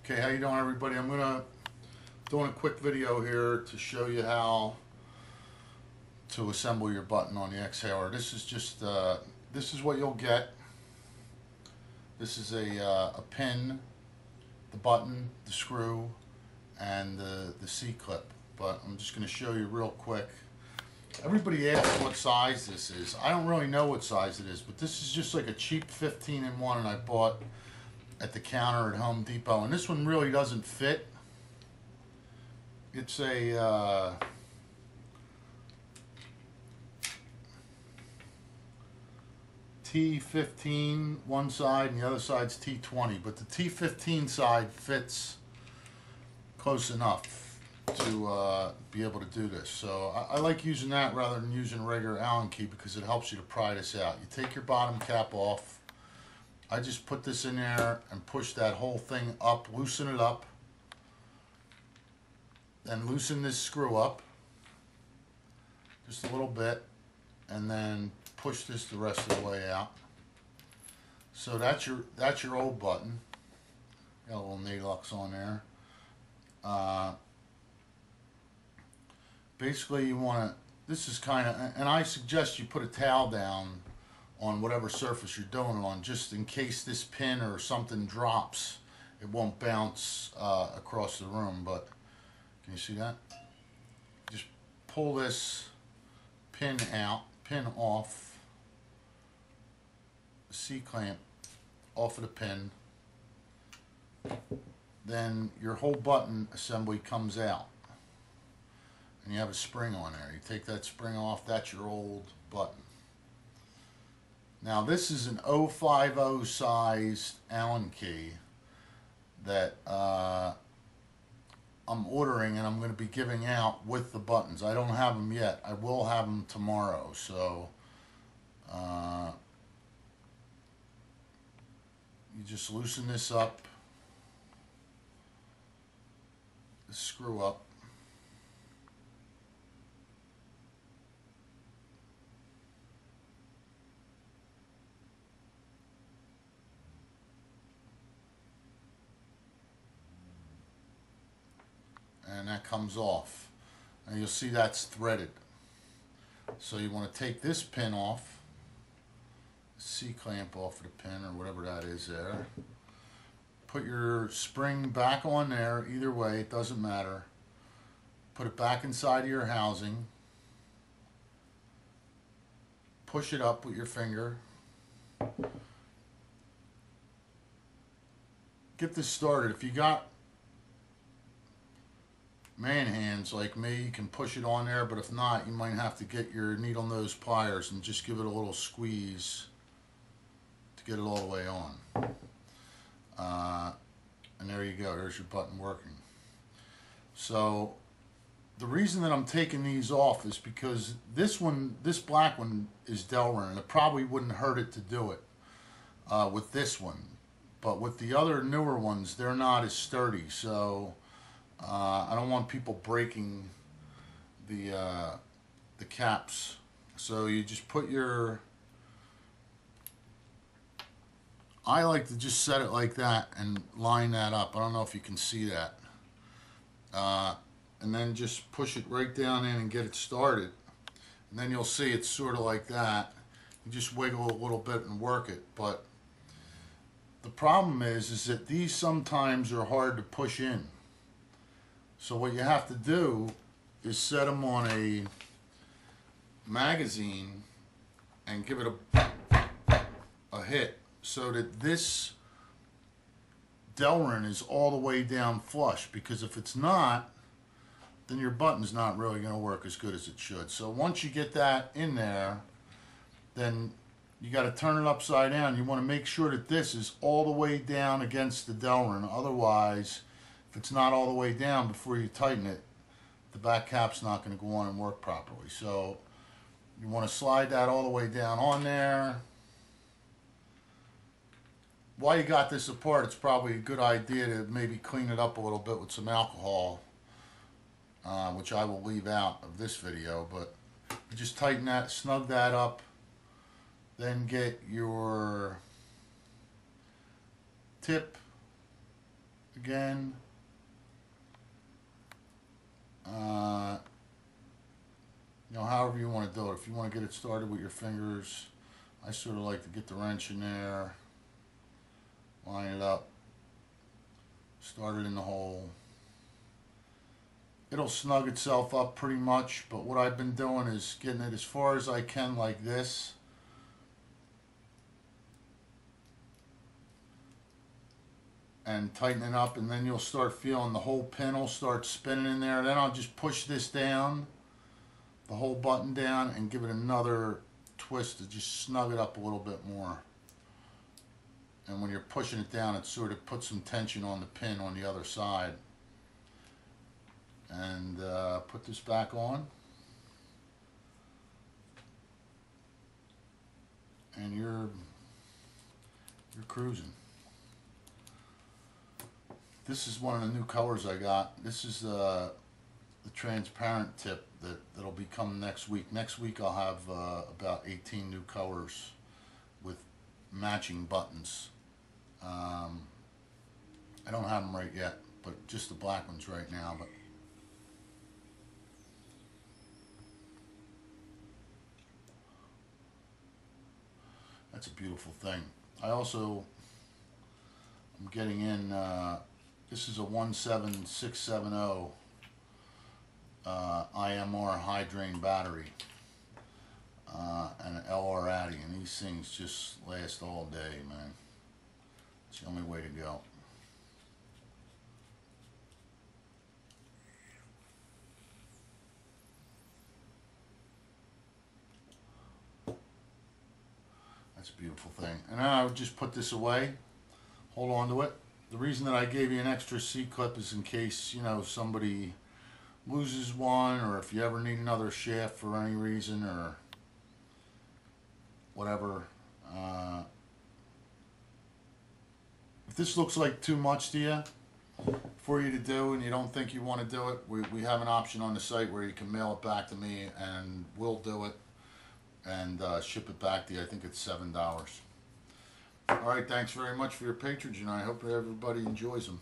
Okay, how you doing, everybody? I'm doing a quick video here to show you how to assemble your button on the Xhaler. This is just this is what you'll get. This is a pin, the button, the screw, and the C-clip. But I'm just going to show you real quick. Everybody asks what size this is. I don't really know what size it is, but this is just like a cheap 15-in-1, and I bought at the counter at Home Depot, and this one really doesn't fit. It's a T15 one side and the other side's T20, but the T15 side fits close enough to be able to do this. So I like using that rather than using a regular Allen key because it helps you to pry this out. You take your bottom cap off. I just put this in there and push that whole thing up, loosen it up, then loosen this screw up just a little bit, and then push this the rest of the way out. So that's your old button. Got a little Nhaler on there. Basically, you want to. This is kind of, and I suggest you put a towel down on whatever surface you're doing it on, just in case this pin or something drops, it won't bounce across the room. But can you see that? Just pull this pin off, the C-clamp off of the pin, then your whole button assembly comes out, and you have a spring on there. You take that spring off, that's your old button. Now this is an 050 sized Allen key that I'm ordering, and I'm going to be giving out with the buttons. I don't have them yet. I will have them tomorrow. So you just loosen this up, screw up. And that comes off, and you'll see that's threaded. So you want to take this pin off, C-clamp off of the pin or whatever that is there, put your spring back on there. Either way, it doesn't matter. Put it back inside of your housing, push it up with your finger, get this started. If you got man hands like me, you can push it on there, but if not, you might have to get your needle nose pliers and just give it a little squeeze to get it all the way on. And there you go, there's your button working. So the reason that I'm taking these off is because this black one is Xhaler, and it probably wouldn't hurt it to do it with this one, but with the other newer ones, they're not as sturdy. So I don't want people breaking the caps. So you just put your, I like to just set it like that and line that up. I don't know if you can see that. And then just push it right down in and get it started. And then you'll see it's sort of like that. You just wiggle a little bit and work it. But the problem is that these sometimes are hard to push in. So what you have to do is set them on a magazine and give it a hit so that this Xhaler is all the way down flush, because if it's not, then your button's not really going to work as good as it should. So once you get that in there, then you got to turn it upside down. You want to make sure that this is all the way down against the Xhaler. Otherwise, if it's not all the way down before you tighten it, the back cap's not going to go on and work properly. So you want to slide that all the way down on there. While you got this apart, it's probably a good idea to maybe clean it up a little bit with some alcohol, which I will leave out of this video. But you just tighten that, snug that up, then get your tip again. You know, however you want to do it. If you want to get it started with your fingers, I sort of like to get the wrench in there, line it up, start it in the hole. It'll snug itself up pretty much, but what I've been doing is getting it as far as I can like this. And tightening up, and then you'll start feeling the whole pin will start spinning in there. Then I'll just push this down, the whole button down, and give it another twist to just snug it up a little bit more. And when you're pushing it down, it sort of puts some tension on the pin on the other side. And put this back on, and you're cruising. This is one of the new colors I got. This is the transparent tip that'll be coming next week. Next week I'll have about 18 new colors with matching buttons. I don't have them right yet, but just the black ones right now. But that's a beautiful thing. I also am getting in, this is a 17670 IMR high drain battery and an LR Addy, and these things just last all day, man. It's the only way to go. That's a beautiful thing. And then I would just put this away, hold on to it. The reason that I gave you an extra C-clip is in case, you know, somebody loses one, or if you ever need another shaft for any reason or whatever. If this looks like too much to you for you to do and you don't think you want to do it, we have an option on the site where you can mail it back to me and we'll do it and ship it back to you. I think it's $7. All right, thanks very much for your patronage, and I hope everybody enjoys them.